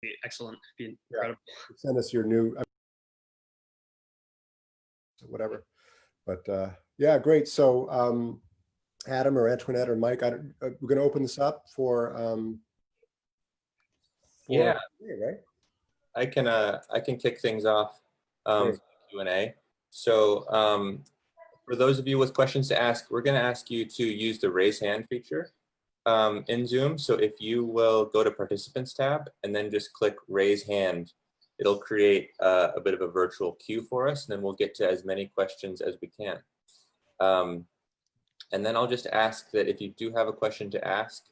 be excellent. Be Yeah. incredible. Send us your new, whatever. But yeah, great. So Adam or Antoinette or Mike, we're going to open this up for Yeah, right? I can kick things off Great. Q&A. So for those of you with questions to ask, we're going to ask you to use the raise hand feature in Zoom. So if you will go to participants tab and then just click raise hand, it'll create a bit of a virtual queue for us, and then we'll get to as many questions as we can. And then I'll just ask that if you do have a question to ask,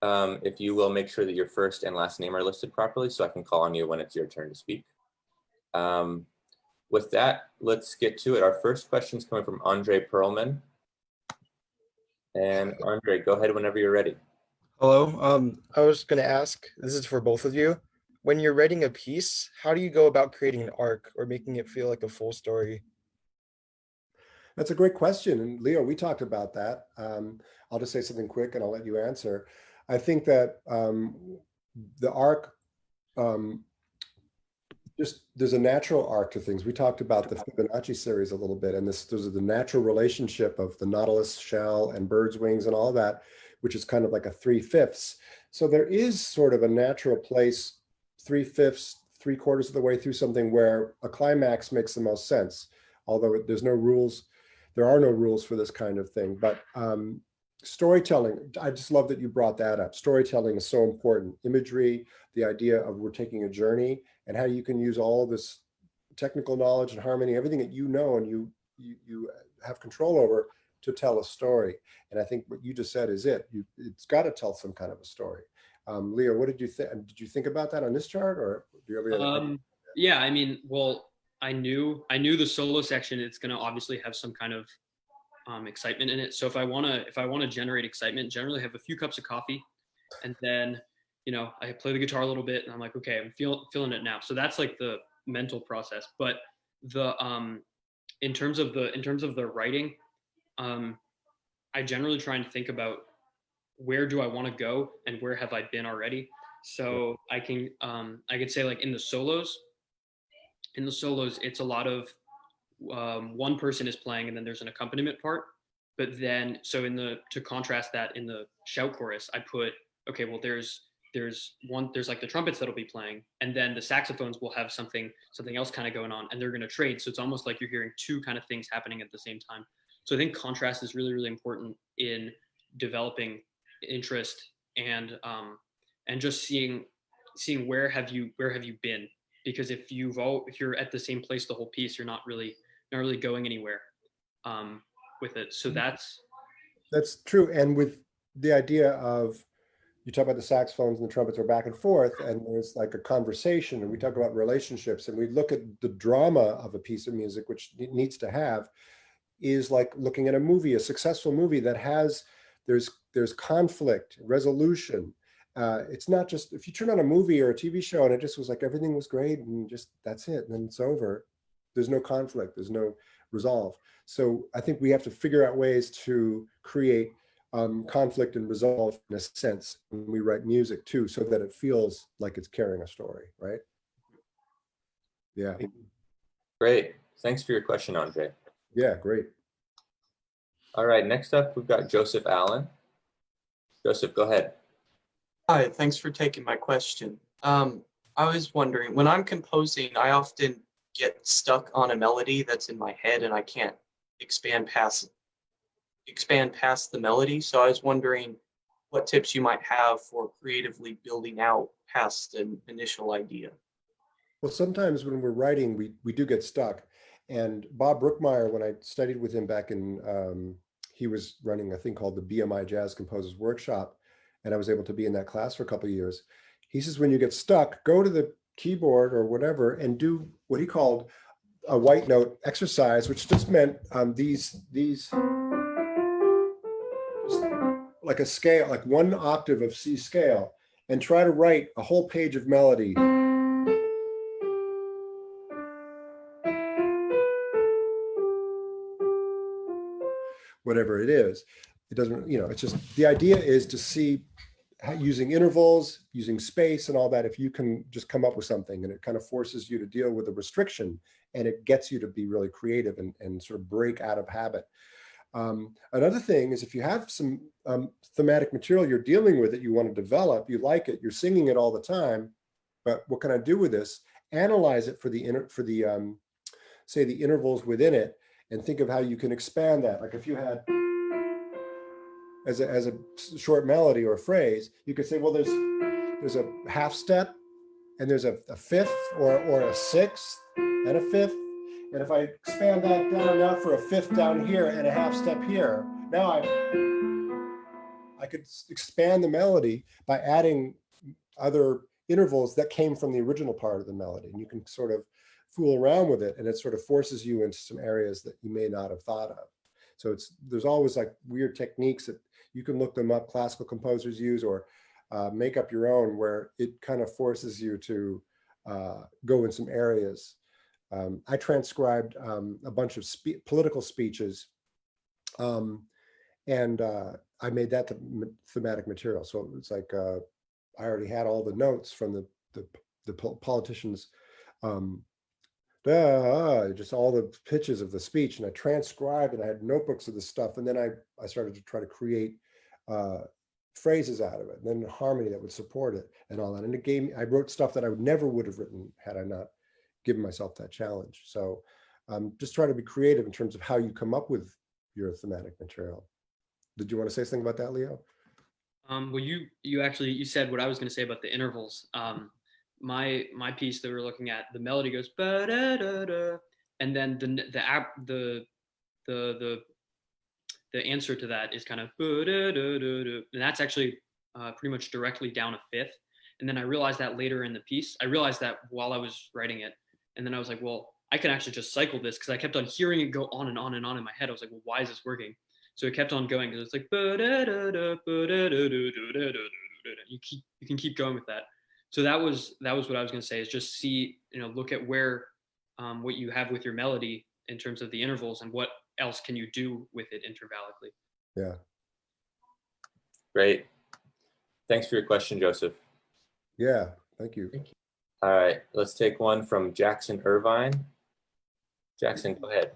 if you will make sure that your first and last name are listed properly so I can call on you when it's your turn to speak. With that, let's get to it. Our first question is coming from Andre Perlman. And Andre, go ahead whenever you're ready. Hello. I was going to ask, this is for both of you. When you're writing a piece, how do you go about creating an arc or making it feel like a full story? That's a great question. And Leo, we talked about that. I'll just say something quick and I'll let you answer. I think that the arc, there's a natural arc to things. We talked about the Fibonacci series a little bit, and there's the natural relationship of the nautilus shell and bird's wings and all that, which is kind of like a 3/5. So there is sort of a natural place, 3/5, 3/4 of the way through something where a climax makes the most sense. Although there's no rules, there are no rules for this kind of thing. But storytelling, I just love that you brought that up. Storytelling is so important. Imagery, the idea of we're taking a journey, and how you can use all this technical knowledge and harmony, everything that you know and you have control over to tell a story. And I think what you just said is it's got to tell some kind of a story. Leo, what did you think? Did you think about that on this chart, or do you have any other? Yeah, I mean, well, I knew the solo section, it's going to obviously have some kind of excitement in it. So if I want to generate excitement, generally have a few cups of coffee, and then, you know, I play the guitar a little bit and I'm like, okay, I'm feeling it now. So that's like the mental process. But the in terms of the writing, I generally try and think about where do I want to go and where have I been already. So I could say, like, in the solos, it's a lot of one person is playing and then there's an accompaniment part. But then, so to contrast that, in the shout chorus, I put, okay, well, there's like the trumpets that'll be playing, and then the saxophones will have something else kind of going on, and they're going to trade. So it's almost like you're hearing two kind of things happening at the same time. So I think contrast is really, really important in developing interest, and just seeing where have you been, because if you're at the same place the whole piece, you're not really going anywhere with it. So that's true. And with the idea of, you talk about the saxophones and the trumpets are back and forth, and there's like a conversation, and we talk about relationships, and we look at the drama of a piece of music, which it needs to have, is like looking at a movie, a successful movie that has, there's conflict, resolution. It's not just, if you turn on a movie or a TV show and it just was like, everything was great and just, that's it, and then it's over. There's no conflict, there's no resolve. So I think we have to figure out ways to create conflict and resolve in a sense when we write music too, so that it feels like it's carrying a story, right? Yeah. Great. Thanks for your question, Andre. Yeah, great. All right, next up, we've got Joseph Allen. Joseph, go ahead. Hi, thanks for taking my question. I was wondering, when I'm composing, I often get stuck on a melody that's in my head and I can't expand past the melody. So I was wondering what tips you might have for creatively building out past an initial idea. Well, sometimes when we're writing, we do get stuck. And Bob Brookmeyer, when I studied with him back in, he was running a thing called the BMI Jazz Composers Workshop, and I was able to be in that class for a couple of years. He says, when you get stuck, go to the keyboard or whatever and do what he called a white note exercise, which just meant these like a scale, like one octave of C scale, and try to write a whole page of melody. Whatever it is, it doesn't, you know, it's just, the idea is to see using intervals, using space and all that, if you can just come up with something, and it kind of forces you to deal with a restriction, and it gets you to be really creative and sort of break out of habit. Another thing is if you have some thematic material you're dealing with that you want to develop, you like it, you're singing it all the time, but what can I do with this? Analyze it for the say the intervals within it, and think of how you can expand that. Like if you had as a short melody or a phrase, you could say, well, there's a half step, and there's a fifth or a sixth and a fifth. And if I expand that down enough for a fifth down here and a half step here, now I could expand the melody by adding other intervals that came from the original part of the melody. And you can sort of fool around with it, and it sort of forces you into some areas that you may not have thought of. So there's always like weird techniques that you can look them up, classical composers use, or make up your own, where it kind of forces you to go in some areas. I transcribed a bunch of political speeches, and I made that thematic material. So it's like I already had all the notes from the politicians, just all the pitches of the speech, and I transcribed, and I had notebooks of the stuff, and then I started to try to create phrases out of it, and then harmony that would support it and all that. And it gave me, I wrote stuff that I never would have written had I not given myself that challenge. So just try to be creative in terms of how you come up with your thematic material. Did you want to say something about that, Leo? Well, you said what I was going to say about the intervals. My piece that we're looking at, the melody goes ba da da da, and then the answer to that is kind of ba da da da da, and that's actually pretty much directly down a fifth. And then I realized that later in the piece, I realized that while I was writing it, and then I was like, well, I can actually just cycle this, because I kept on hearing it go on and on and on in my head. I was like, well, why is this working? So it kept on going, because it's like ba da da da ba da da da da da. You can keep going with that. So that was what I was going to say, is just see, look at where what you have with your melody in terms of the intervals, and what else can you do with it intervallically. Yeah. Great. Thanks for your question, Joseph. Yeah, thank you. All right, let's take one from Jackson Irvine. Jackson, go ahead.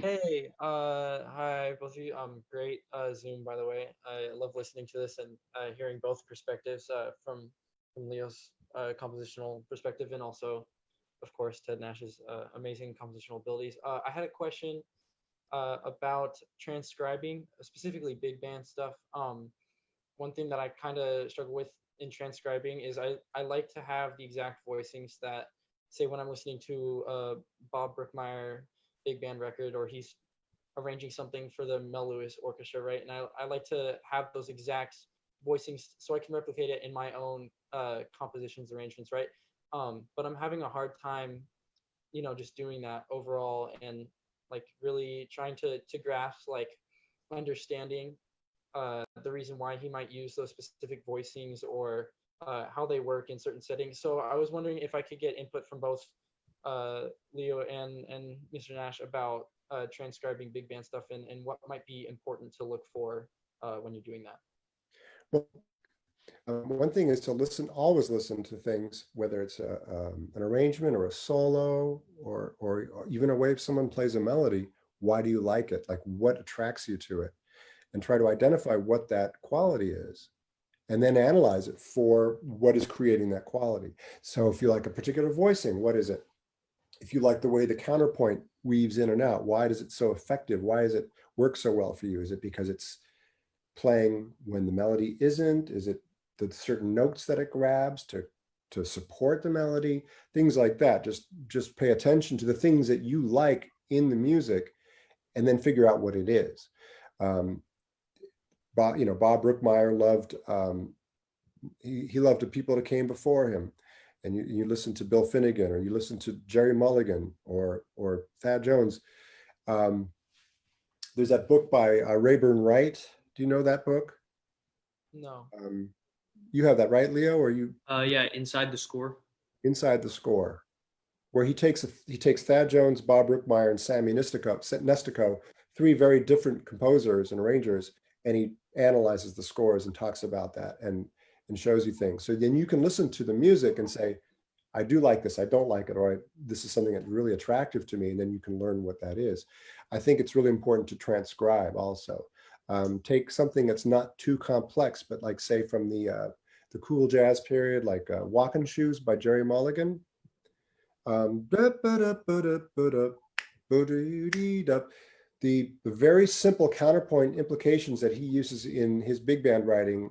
Hey, hi, both of you. Great Zoom, by the way. I love listening to this and hearing both perspectives from Leo's compositional perspective, and also, of course, Ted Nash's amazing compositional abilities. I had a question about transcribing, specifically big band stuff. One thing that I kind of struggle with in transcribing is I like to have the exact voicings that, say, when I'm listening to Bob Brookmeyer big band record, or he's arranging something for the Mel Lewis Orchestra, right? And I like to have those exact voicings so I can replicate it in my own compositions, arrangements, right? But I'm having a hard time, just doing that overall, and like really trying to grasp, like, understanding the reason why he might use those specific voicings, or how they work in certain settings. So I was wondering if I could get input from both Leo and Mr. Nash about transcribing big band stuff, and what might be important to look for when you're doing that. Well, one thing is to always listen to things, whether it's an arrangement or a solo, or even a way someone plays a melody. Why do you like it? Like, what attracts you to it? And try to identify what that quality is, and then analyze it for what is creating that quality. So if you like a particular voicing, what is it? If you like the way the counterpoint weaves in and out, why is it so effective? Why does it work so well for you? Is it because it's playing when the melody isn't? Is it the certain notes that it grabs to support the melody? Things like that. Just pay attention to the things that you like in the music, and then figure out what it is. Bob Brookmeyer loved, he loved the people that came before him. And you listen to Bill Finnegan, or you listen to Jerry Mulligan, or Thad Jones. There's that book by Rayburn Wright. Do you know that book? No. You have that, right, Leo? Or you? Yeah, Inside the Score. Inside the Score, where he takes Thad Jones, Bob Brookmeyer, and Sammy Nestico, three very different composers and arrangers, and he analyzes the scores and talks about that. And and shows you things. So then you can listen to the music and say, I do like this, I don't like it, or this is something that's really attractive to me, and then you can learn what that is. I think it's really important to transcribe also. Take something that's not too complex, but like say from the cool jazz period, like Walking Shoes by Jerry Mulligan. The very simple counterpoint implications that he uses in his big band writing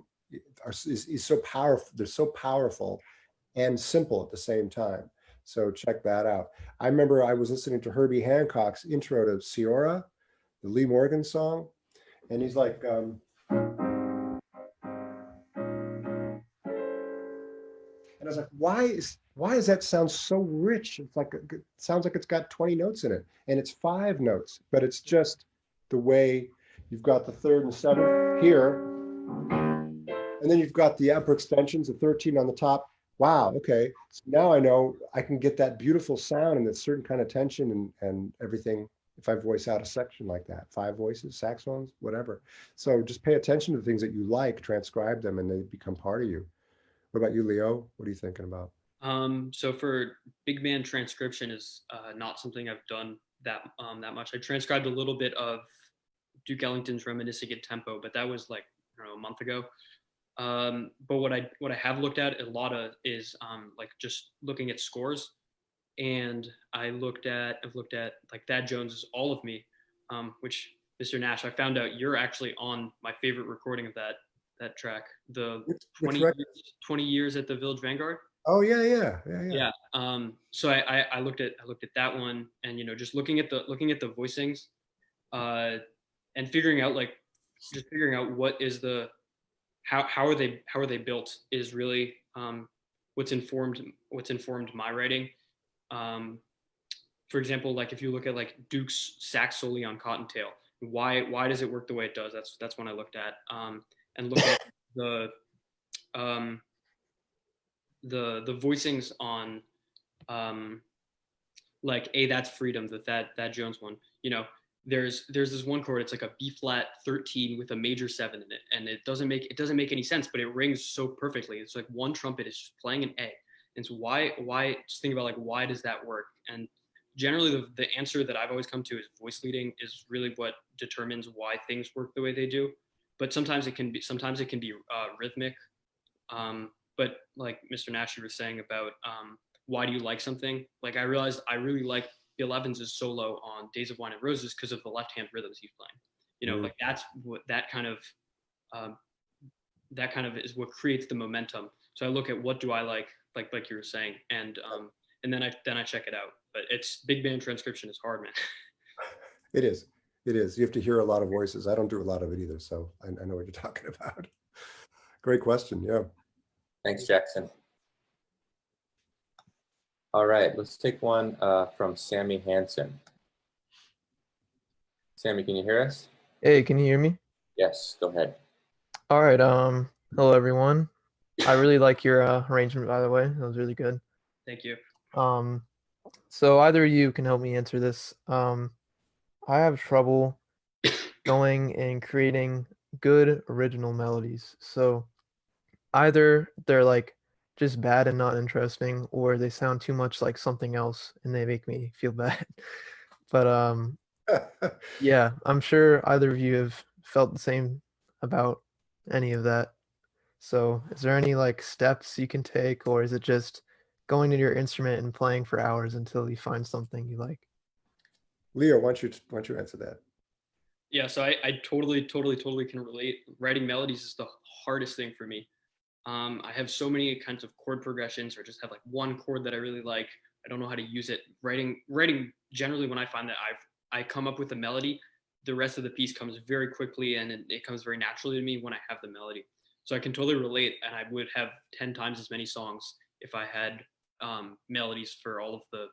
is so powerful. They're so powerful and simple at the same time. So check that out. I remember I was listening to Herbie Hancock's intro to Ciora, the Lee Morgan song, and he's like, and I was like, why does that sound so rich? It's like it sounds like it's got 20 notes in it, and it's 5 notes, but it's just the way you've got the third and seventh here, and then you've got the upper extensions, the 13 on the top. Wow, okay. So now I know I can get that beautiful sound and that certain kind of tension and everything if I voice out a section like that. 5 voices, saxophones, whatever. So just pay attention to the things that you like, transcribe them, and they become part of you. What about you, Leo? What are you thinking about? So for big band transcription is not something I've done that much. I transcribed a little bit of Duke Ellington's Reminiscing in Tempo, but that was like, I don't know, a month ago. But what I have looked at a lot of is like just looking at scores, and I've looked at like Thad Jones's All of Me, which Mr. Nash, I found out you're actually on my favorite recording of that track, the Which 20 record? years, 20 years at the Village Vanguard. Oh yeah. Yeah. So I looked at that one, and just looking at the voicings, and figuring out what is the how are they built is really what's informed my writing. For example, like if you look at like Duke's sax solo on Cottontail, why does it work the way it does? That's when I looked at, and look at the um, the voicings on like That's Freedom, that Jones one. There's this one chord. It's like a B flat 13 with a major 7 in it, and it doesn't make any sense, but it rings so perfectly. It's like one trumpet is just playing an A, and so why just think about like why does that work? And generally the answer that I've always come to is voice leading is really what determines why things work the way they do. But sometimes it can be rhythmic. But like Mr. Nash was saying about why do you like something? Like I realized I really like Bill Evans' solo on Days of Wine and Roses because of the left-hand rhythms he's playing. Like that's what um, that kind of is what creates the momentum. So I look at what do I like you were saying, and then I check it out. But it's big band transcription is hard, man. It is. It is. You have to hear a lot of voices. I don't do a lot of it either, so I know what you're talking about. Great question. Yeah. Thanks, Jackson. All right, let's take one from Sammy Hansen. Sammy, can you hear us? Hey, can you hear me? Yes, go ahead. All right. Hello everyone. I really like your arrangement, by the way. That was really good. Thank you. So either of you can help me answer this. I have trouble going and creating good original melodies. So either they're like just bad and not interesting, or they sound too much like something else and they make me feel bad. But yeah, I'm sure either of you have felt the same about any of that. So is there any like steps you can take, or is it just going to your instrument and playing for hours until you find something you like? Leo, why don't you answer that? Yeah, so I totally can relate. Writing melodies is the hardest thing for me. I have so many kinds of chord progressions, or just have like one chord that I really like. I don't know how to use it. Writing generally, when I find that I come up with a melody, the rest of the piece comes very quickly, and it comes very naturally to me when I have the melody. So I can totally relate, and I would have 10 times as many songs if I had melodies for all of the,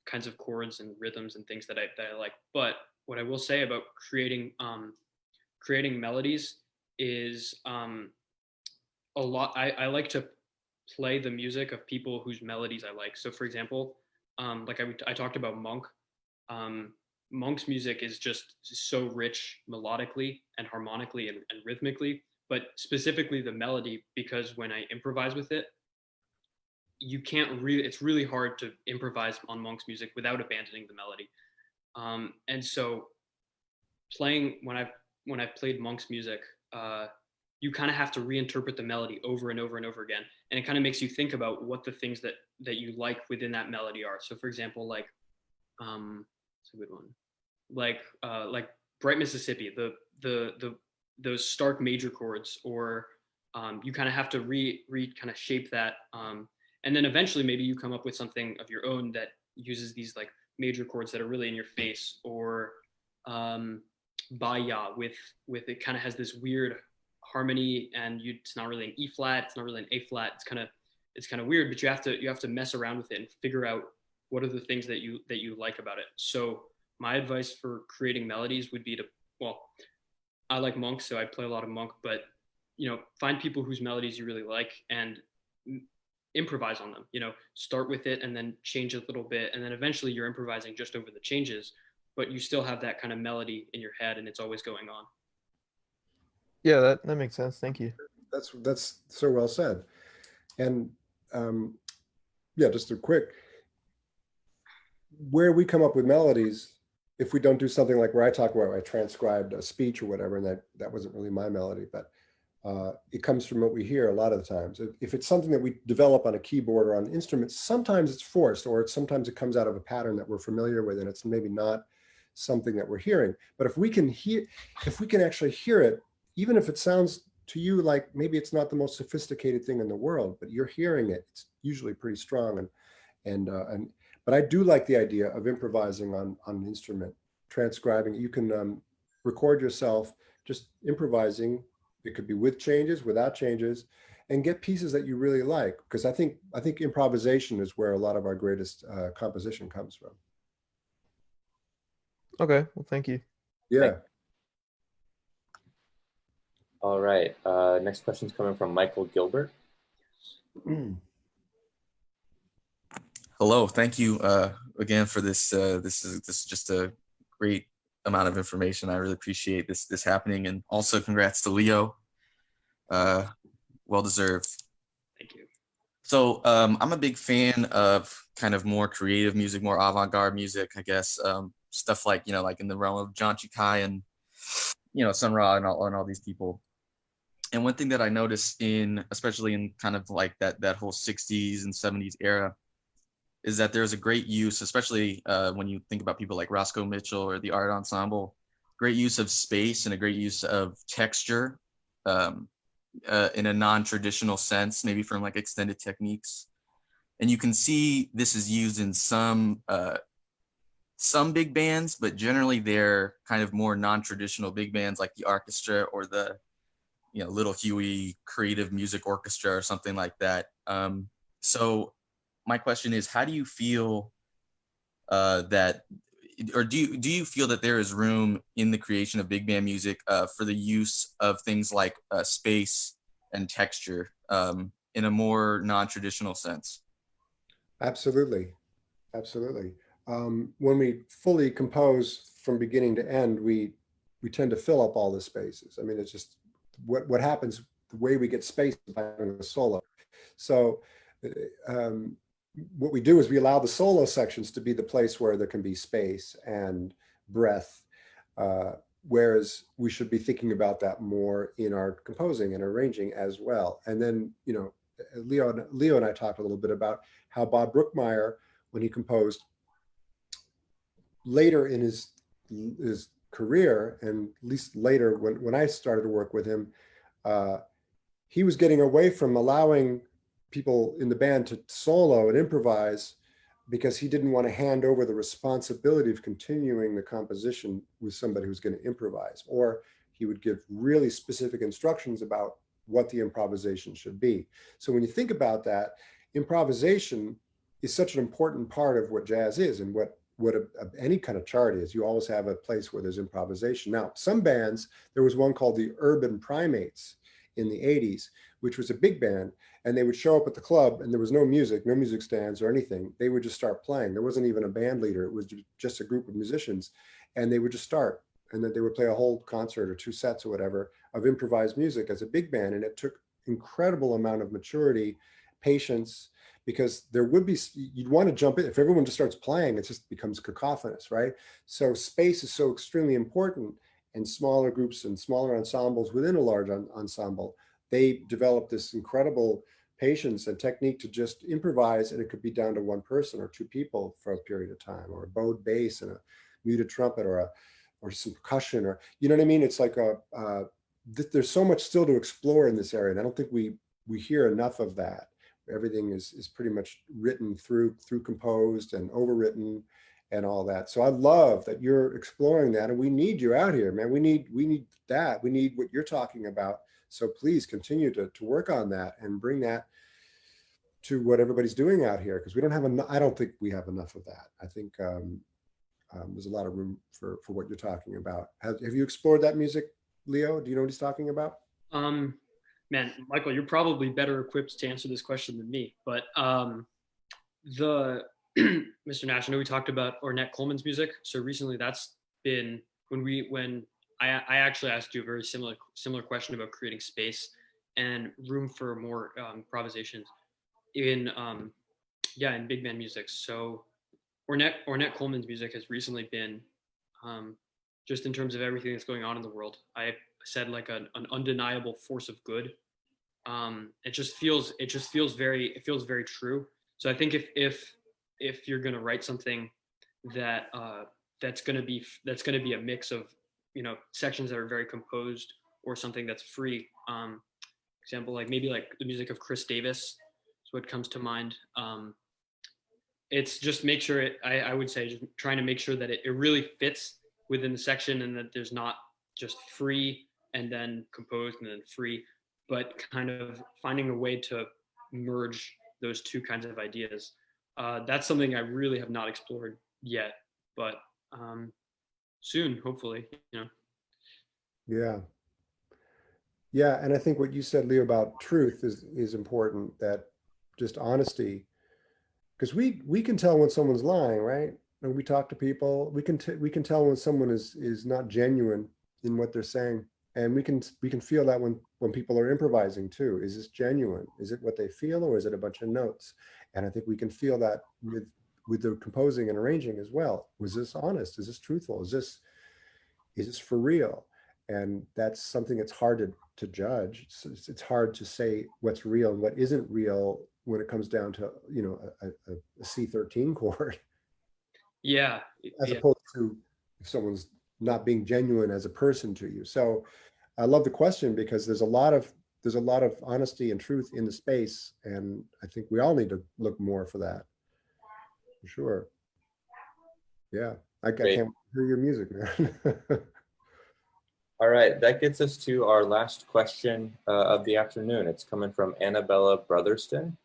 kinds of chords and rhythms and things that I like. But what I will say about creating melodies is a lot. I like to play the music of people whose melodies I like. So for example, like I talked about Monk. Monk's music is just so rich melodically and harmonically and rhythmically, but specifically the melody, because when I improvise with it, you can't really, it's really hard to improvise on Monk's music without abandoning the melody. And so playing, when I've played Monk's music, you kind of have to reinterpret the melody over and over and over again. And it kind of makes you think about what the things that you like within that melody are. So for example, like, it's a good one. Like Bright Mississippi, those stark major chords, or you kind of have to kind of shape that. And then eventually maybe you come up with something of your own that uses these like major chords that are really in your face, or Baya with it kind of has this weird harmony, and it's not really an E flat, it's not really an A flat. It's kind of weird, but you have to mess around with it and figure out what are the things that you like about it. So my advice for creating melodies would be to, well, I like Monk, so I play a lot of Monk, but find people whose melodies you really like and improvise on them. Start with it and then change it a little bit, and then eventually you're improvising just over the changes, but you still have that kind of melody in your head and it's always going on. Yeah, that makes sense. Thank you. That's so well said. And yeah, just a quick, where we come up with melodies, if we don't do something like where I talk about, I transcribed a speech or whatever, and that wasn't really my melody, but it comes from what we hear a lot of the times. If it's something that we develop on a keyboard or on an instrument, sometimes it's forced, or sometimes it comes out of a pattern that we're familiar with, and it's maybe not something that we're hearing. But if we can actually hear it, even if it sounds to you like maybe it's not the most sophisticated thing in the world, but you're hearing it, it's usually pretty strong. But I do like the idea of improvising on an instrument, transcribing. You can record yourself just improvising. It could be with changes, without changes, and get pieces that you really like. Because I think improvisation is where a lot of our greatest composition comes from. Okay, well, thank you. Yeah. All right. Next question is coming from Michael Gilbert. Hello, thank you again for this. This is just a great amount of information. I really appreciate this happening, and also congrats to Leo. Well deserved. Thank you. So I'm a big fan of kind of more creative music, more avant-garde music, I guess. Stuff like like in the realm of John Chikai and Sun Ra and all these people. And one thing that I noticed especially in kind of like that whole 60s and 70s era, is that there's a great use, especially when you think about people like Roscoe Mitchell or the Art Ensemble, great use of space and a great use of texture in a non-traditional sense, maybe from like extended techniques. And you can see this is used in some big bands, but generally they're kind of more non-traditional big bands like the orchestra or the Little Huey Creative Music Orchestra or something like that. So my question is, how do you feel that, or do you feel that there is room in the creation of big band music for the use of things like space and texture in a more non-traditional sense? Absolutely. When we fully compose from beginning to end, we tend to fill up all the spaces. I mean, it's just what happens, the way we get space by having a solo. So what we do is we allow the solo sections to be the place where there can be space and breath, whereas we should be thinking about that more in our composing and arranging as well. And then, Leo and I talked a little bit about how Bob Brookmeyer, when he composed later in his career, and at least later when I started to work with him, he was getting away from allowing people in the band to solo and improvise because he didn't want to hand over the responsibility of continuing the composition with somebody who's going to improvise, or he would give really specific instructions about what the improvisation should be. So when you think about that, improvisation is such an important part of what jazz is and what any kind of chart is. You always have a place where there's improvisation. Now, some bands, there was one called the Urban Primates in the 80s, which was a big band, and they would show up at the club and there was no music stands or anything. They would just start playing. There wasn't even a band leader. It was just a group of musicians, and they would just start, and then they would play a whole concert or two sets or whatever of improvised music as a big band, and it took incredible amount of maturity, patience, because there would be, you'd want to jump in. If everyone just starts playing, it just becomes cacophonous, right? So space is so extremely important, and smaller groups and smaller ensembles within a large ensemble, they develop this incredible patience and technique to just improvise, and it could be down to one person or two people for a period of time, or a bowed bass and a muted trumpet, or some percussion, or, you know what I mean? It's like there's so much still to explore in this area, and I don't think we hear enough of that. Everything is pretty much written through composed and overwritten and all that. So I love that you're exploring that, and we need you out here, man. We need that. We need what you're talking about. So please continue to work on that and bring that to what everybody's doing out here, because we don't have enough. I don't think we have enough of that. I think there's a lot of room for what you're talking about. Have you explored that music, Leo? Do you know what he's talking about? Man, Michael, you're probably better equipped to answer this question than me. But the Mr. Nash, I know we talked about Ornette Coleman's music. So recently, that's been when I actually asked you a very similar question about creating space and room for more improvisations in in big band music. So Ornette Coleman's music has recently been just in terms of everything that's going on in the world. I said like an undeniable force of good. It feels very true. So I think if you're gonna write something that that's gonna be a mix of, you know, sections that are very composed or something that's free. Example, like maybe like the music of Chris Davis is what comes to mind. It's just make sure I would say just trying to make sure that it really fits within the section, and that there's not just free and then composed and then free, but kind of finding a way to merge those two kinds of ideas. That's something I really have not explored yet, but soon, hopefully, you know. Yeah. Yeah, and I think what you said, Leo, about truth is important, that just honesty, because we can tell when someone's lying, right? When we talk to people, we can tell when someone is not genuine in what they're saying, and we can feel that when people are improvising too. Is this genuine? Is it what they feel, or is it a bunch of notes? And I think we can feel that with the composing and arranging as well. Was this honest? Is this truthful? Is this for real? And that's something that's hard to judge. It's hard to say what's real and what isn't real when it comes down to, you know, a C13 chord, Yeah, as yeah, opposed to if someone's not being genuine as a person to you. So I love the question, because there's a lot of honesty and truth in the space, and I think we all need to look more for that, for sure. Yeah, I Great. can't hear your music, man. All right, that gets us to our last question of the afternoon. It's coming from Annabella Brotherston.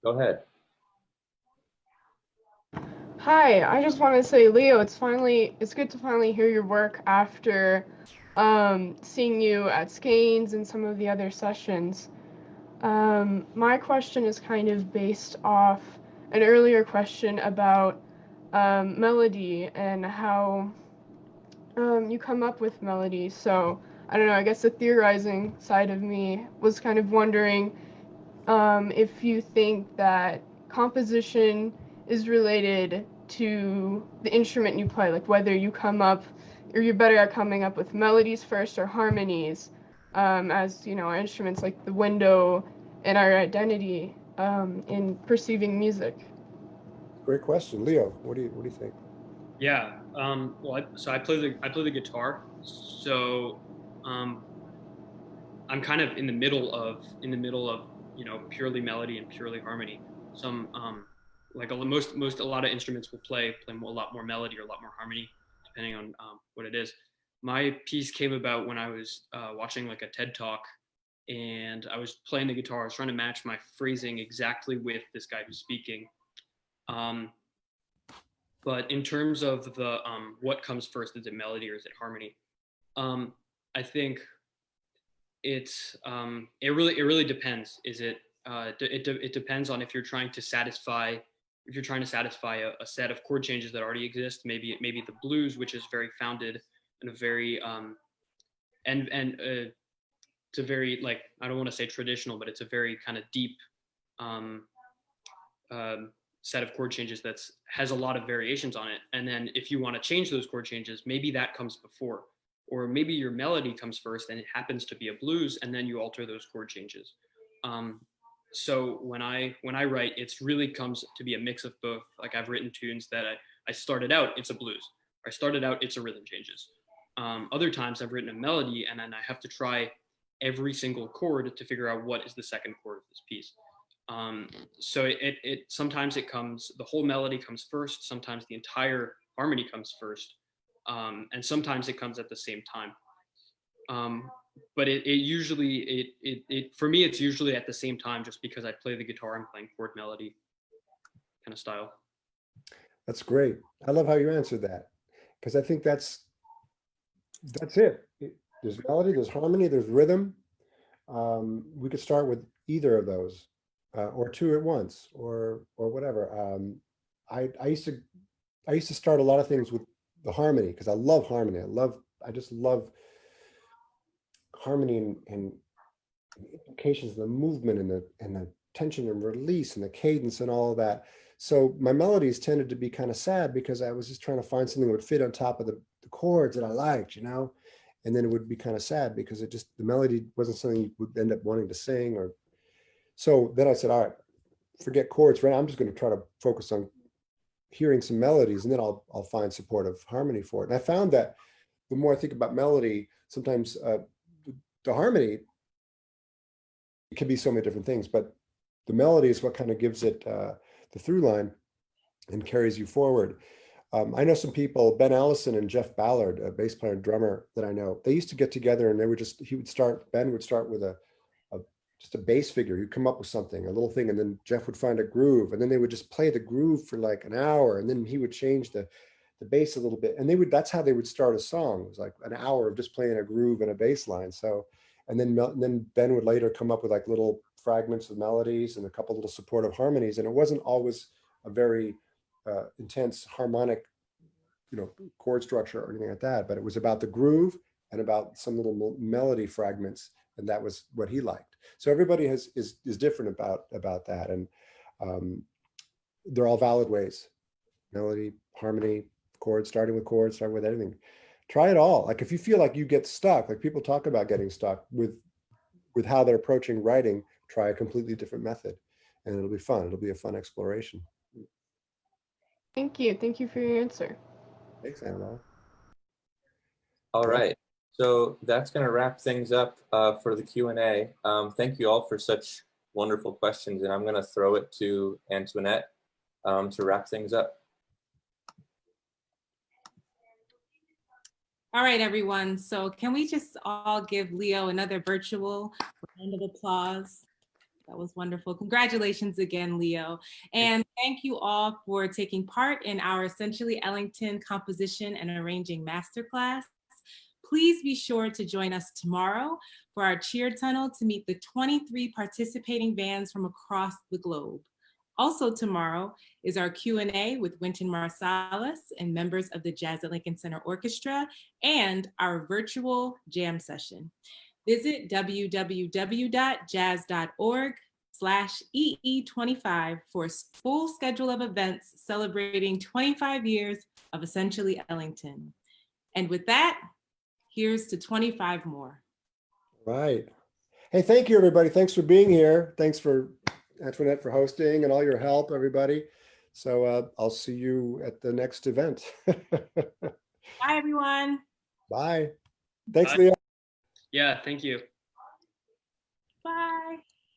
Go ahead. Hi, I just want to say, Leo, it's good to finally hear your work after seeing you at Skeins and some of the other sessions. My question is kind of based off an earlier question about melody and how you come up with melody. So I don't know, I guess the theorizing side of me was kind of wondering if you think that composition is related to the instrument you play, like whether you come up, or you're better at coming up with melodies first or harmonies, as you know, our instruments like the window and our identity in perceiving music. Great question, Leo. What do you think? yeah. Well, I play the guitar, so I'm kind of in the middle of you know, purely melody and purely harmony. Some like a lot of instruments will play a lot more melody or a lot more harmony, depending on what it is. My piece came about when I was watching like a TED talk, and I was playing the guitar. I was trying to match my phrasing exactly with this guy who's speaking. But in terms of the what comes first, is it melody or is it harmony? I think it really depends. Is it it depends on if you're trying to satisfy a set of chord changes that already exist. Maybe the blues, which is very founded in a very it's a very, like, I don't want to say traditional, but it's a very kind of deep set of chord changes that's has a lot of variations on it. And then if you want to change those chord changes, maybe that comes before, or maybe your melody comes first and it happens to be a blues, and then you alter those chord changes. So when I write, it's really comes to be a mix of both. Like, I've written tunes that I started out, it's a blues. Or I started out, it's a rhythm changes. Other times I've written a melody and then I have to try every single chord to figure out what is the second chord of this piece. So it sometimes it comes, the whole melody comes first, sometimes the entire harmony comes first, and sometimes it comes at the same time. But it usually, for me, it's usually at the same time, just because I play the guitar and playing chord melody kind of style. That's great. I love how you answered that, because I think that's it. There's melody, there's harmony, there's rhythm. We could start with either of those, or two at once, or whatever. I used to start a lot of things with the harmony, because I love harmony. I just love harmony and implications, the movement and the tension and release and the cadence and all of that. So my melodies tended to be kind of sad, because I was just trying to find something that would fit on top of the chords that I liked, you know, and then it would be kind of sad because the melody wasn't something you would end up wanting to sing. Or so then I said, all right, forget chords, right? I'm just going to try to focus on hearing some melodies, and then I'll find supportive harmony for it. And I found that the more I think about melody, sometimes the harmony, it can be so many different things, but the melody is what kind of gives it the through line and carries you forward. I know some people, Ben Allison and Jeff Ballard, a bass player and drummer that I know, they used to get together and Ben would start with just a bass figure. He'd come up with something, a little thing, and then Jeff would find a groove, and then they would just play the groove for like an hour, and then he would change the bass a little bit, and that's how they would start a song. It was like an hour of just playing a groove and a bass line. So, and then Ben would later come up with like little fragments of melodies and a couple little supportive harmonies, and it wasn't always a very intense harmonic, chord structure or anything like that, but it was about the groove and about some little melody fragments, and that was what he liked. So everybody is different about that, and they're all valid ways: melody, harmony, chords, starting with anything. Try it all. Like, if you feel like you get stuck, like people talk about getting stuck with how they're approaching writing, try a completely different method, and it'll be fun. It'll be a fun exploration. Thank you. Thank you for your answer. Thanks, Annabelle. All right. So that's going to wrap things up for the Q&A. Thank you all for such wonderful questions, and I'm going to throw it to Antoinette to wrap things up. All right, everyone. So can we just all give Leo another virtual round of applause? That was wonderful. Congratulations again, Leo. And thank you all for taking part in our Essentially Ellington composition and arranging masterclass. Please be sure to join us tomorrow for our cheer tunnel to meet the 23 participating bands from across the globe. Also tomorrow is our Q&A with Wynton Marsalis and members of the Jazz at Lincoln Center Orchestra, and our virtual jam session. Visit www.jazz.org/EE25 for a full schedule of events celebrating 25 years of Essentially Ellington. And with that, here's to 25 more. Right. Hey, thank you, everybody. Thanks for being here. Thanks for Antoinette for hosting and all your help, everybody. So I'll see you at the next event. Bye, everyone. Bye. Thanks, Bye. Leo. Yeah, thank you. Bye.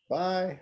Bye.